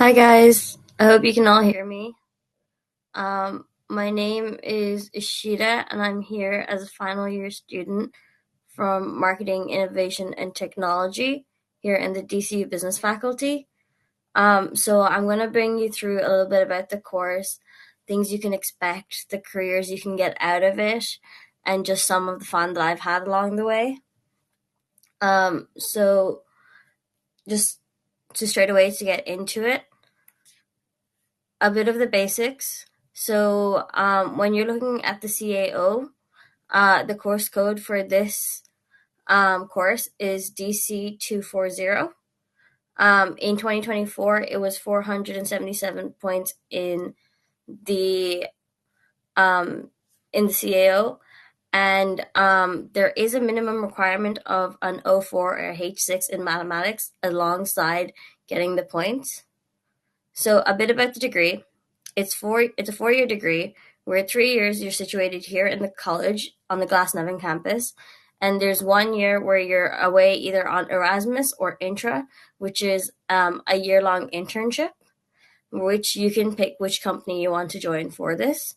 Hi guys, I hope you can all hear me. My name is Ishida and I'm here as a final year student from Marketing, Innovation, and Technology here in the DCU Business faculty. So I'm going to bring you through a little bit about the course, things you can expect, the careers you can get out of it, and just some of the fun that I've had along the way. So just to straight away to get into it, a bit of the basics. So when you're looking at the CAO, the course code for this course is DC240. In 2024, it was 477 points the in the CAO, and there is a minimum requirement of an O4 or H6 in mathematics alongside getting the points. So a bit about the degree. It's a 4-year degree where 3 years you're situated here in the college on the Glasnevin campus, and there's 1 year where you're away either on Erasmus or Intra, which is a year-long internship, which you can pick which company you want to join for this.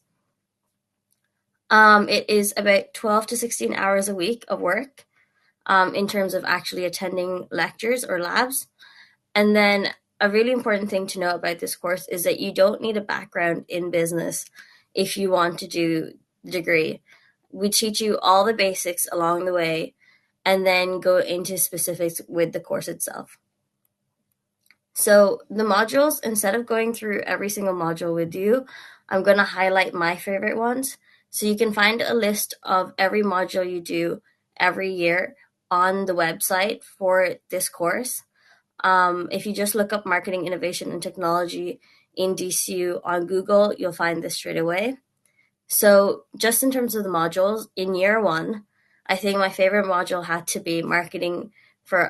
It is about 12 to 16 hours a week of work in terms of actually attending lectures or labs. And then a really important thing to know about this course is that you don't need a background in business if you want to do the degree. We teach you all the basics along the way and then go into specifics with the course itself. So the modules, instead of going through every single module with you, I'm going to highlight my favorite ones. So you can find a list of every module you do every year on the website for this course. If you just look up marketing, innovation, and technology in DCU on Google, you'll find this straight away. So just in terms of the modules, in year one, I think my favorite module had to be marketing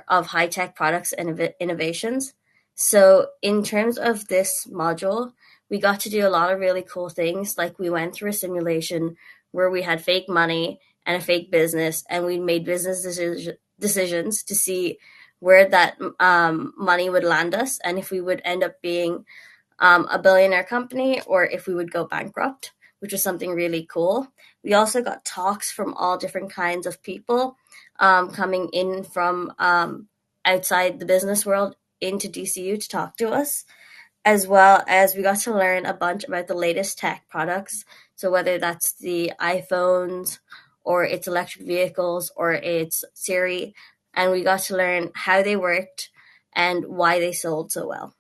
of high-tech products and innovations. So in terms of this module, we got to do a lot of really cool things. Like we went through a simulation where we had fake money and a fake business, and we made business decisions to see where that money would land us and if we would end up being a billionaire company or if we would go bankrupt, which was something really cool. We also got talks from all different kinds of people coming in from outside the business world into DCU to talk to us, as well as we got to learn a bunch about the latest tech products. So whether that's the iPhones or it's electric vehicles or it's Siri, and we got to learn how they worked and why they sold so well.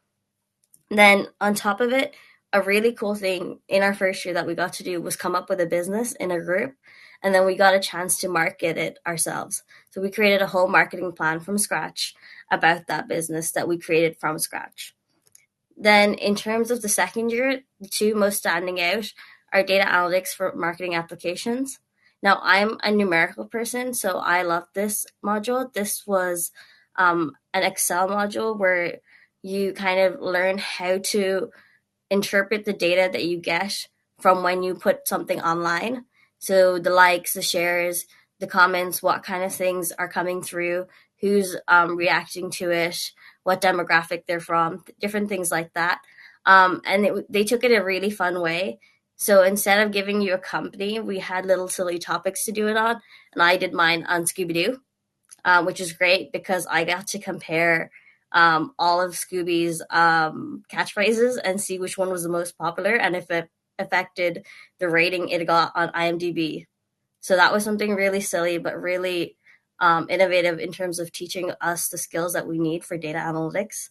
Then on top of it, a really cool thing in our first year that we got to do was come up with a business in a group, and then we got a chance to market it ourselves. So we created a whole marketing plan from scratch about that business that we created from scratch. Then in terms of the second year, the two most standing out are data analytics for marketing applications. Now, I'm a numerical person, so I love this module. This was an Excel module where you kind of learn how to interpret the data that you get from when you put something online. So the likes, the shares, the comments, what kind of things are coming through, who's reacting to it, what demographic they're from, different things like that. They took it a really fun way. So instead of giving you a company, we had little silly topics to do it on, and I did mine on Scooby-Doo, which is great because I got to compare all of Scooby's catchphrases and see which one was the most popular and if it affected the rating it got on IMDb. So that was something really silly, but really innovative in terms of teaching us the skills that we need for data analytics.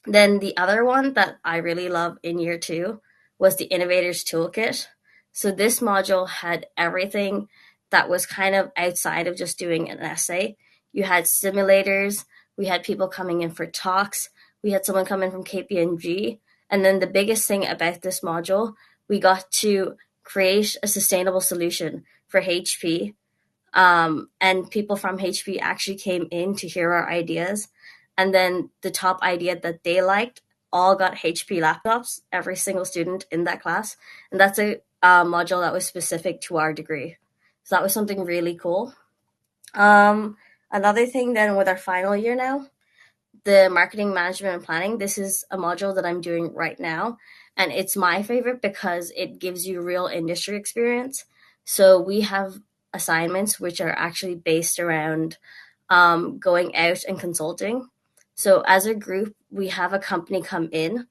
Then the other one that I really love in year two was the Innovators Toolkit. So this module had everything that was kind of outside of just doing an essay. You had simulators, we had people coming in for talks, we had someone come in from KPMG, and then the biggest thing about this module, we got to create a sustainable solution for HP. And people from HP actually came in to hear our ideas. And then the top idea that they liked all got HP laptops, every single student in that class. And that's a module that was specific to our degree. So that was something really cool. Another thing then with our final year now, the marketing management and planning, this is a module that I'm doing right now. And it's my favorite because it gives you real industry experience. So we have assignments which are actually based around going out and consulting. So as a group, we have a company come in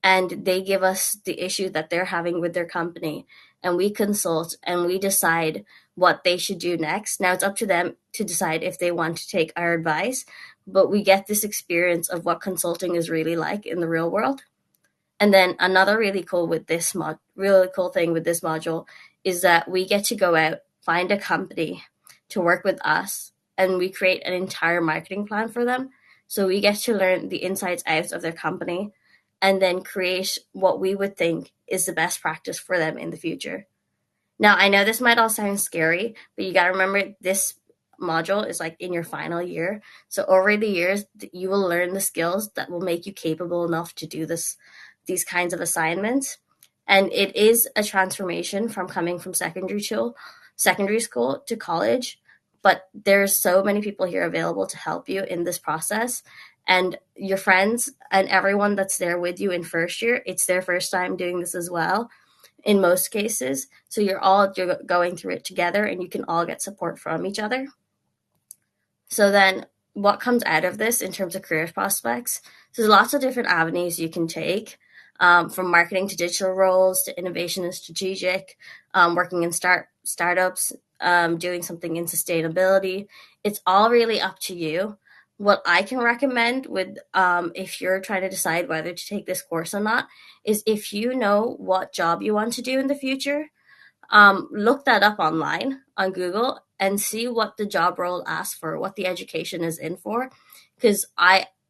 and they give us the issue that they're having with their company, and we consult and we decide what they should do next. Now it's up to them to decide if they want to take our advice, but we get this experience of what consulting is really like in the real world. And then another really cool thing with this module is that we get to go out, find a company to work with us, and we create an entire marketing plan for them. So we get to learn the insides outs of their company and then create what we would think is the best practice for them in the future. Now, I know this might all sound scary, but you got to remember this module is like in your final year. So over the years, you will learn the skills that will make you capable enough to do these kinds of assignments. And it is a transformation from coming from secondary school to college. But there's so many people here available to help you in this process. And your friends and everyone that's there with you in first year, it's their first time doing this as well in most cases. So you're going through it together and you can all get support from each other. So then what comes out of this in terms of career prospects? So there's lots of different avenues you can take, from marketing to digital roles to innovation and strategic, working in startups, doing something in sustainability. It's all really up to you. What I can recommend with if you're trying to decide whether to take this course or not is if you know what job you want to do in the future, look that up online on Google and see what the job role asks for, what the education is in for, because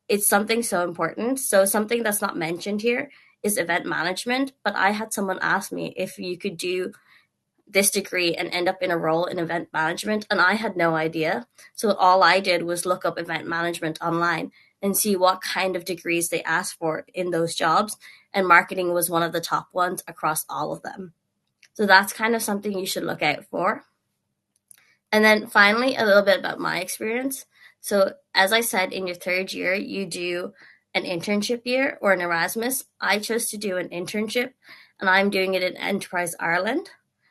it's something so important. So something that's not mentioned here is event management, but I had someone ask me if you could do this degree and end up in a role in event management, and I had no idea. So all I did was look up event management online and see what kind of degrees they asked for in those jobs, and marketing was one of the top ones across all of them. So that's kind of something you should look out for. And then finally, a little bit about my experience. So as I said, in your third year, you do an internship year or an Erasmus. I chose to do an internship, and I'm doing it in Enterprise Ireland.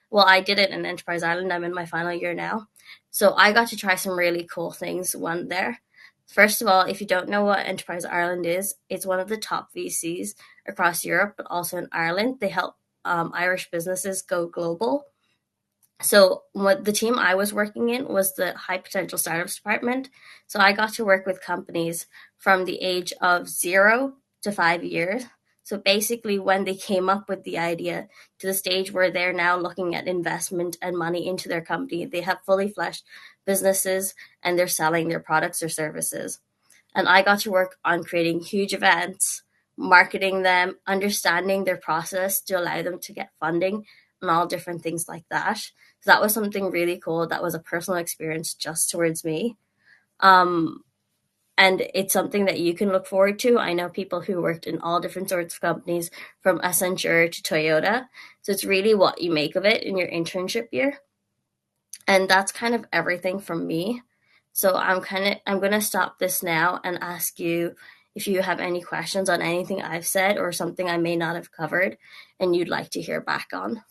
Well, I did it in Enterprise Ireland. I'm in my final year now. So I got to try some really cool things one there. First of all, if you don't know what Enterprise Ireland is, it's one of the top VCs across Europe, but also in Ireland. They help Irish businesses go global. So what the team I was working in was the high potential startups department. So I got to work with companies from the age of 0 to 5 years. So basically when they came up with the idea to the stage where they're now looking at investment and money into their company, they have fully fleshed businesses and they're selling their products or services. And I got to work on creating huge events, marketing them, understanding their process to allow them to get funding and all different things like that. So that was something really cool. That was a personal experience just towards me. Um, and it's something that you can look forward to. I know people who worked in all different sorts of companies from Accenture to Toyota. So it's really what you make of it in your internship year. And that's kind of everything from me. So I'm going to stop this now and ask you if you have any questions on anything I've said or something I may not have covered and you'd like to hear back on.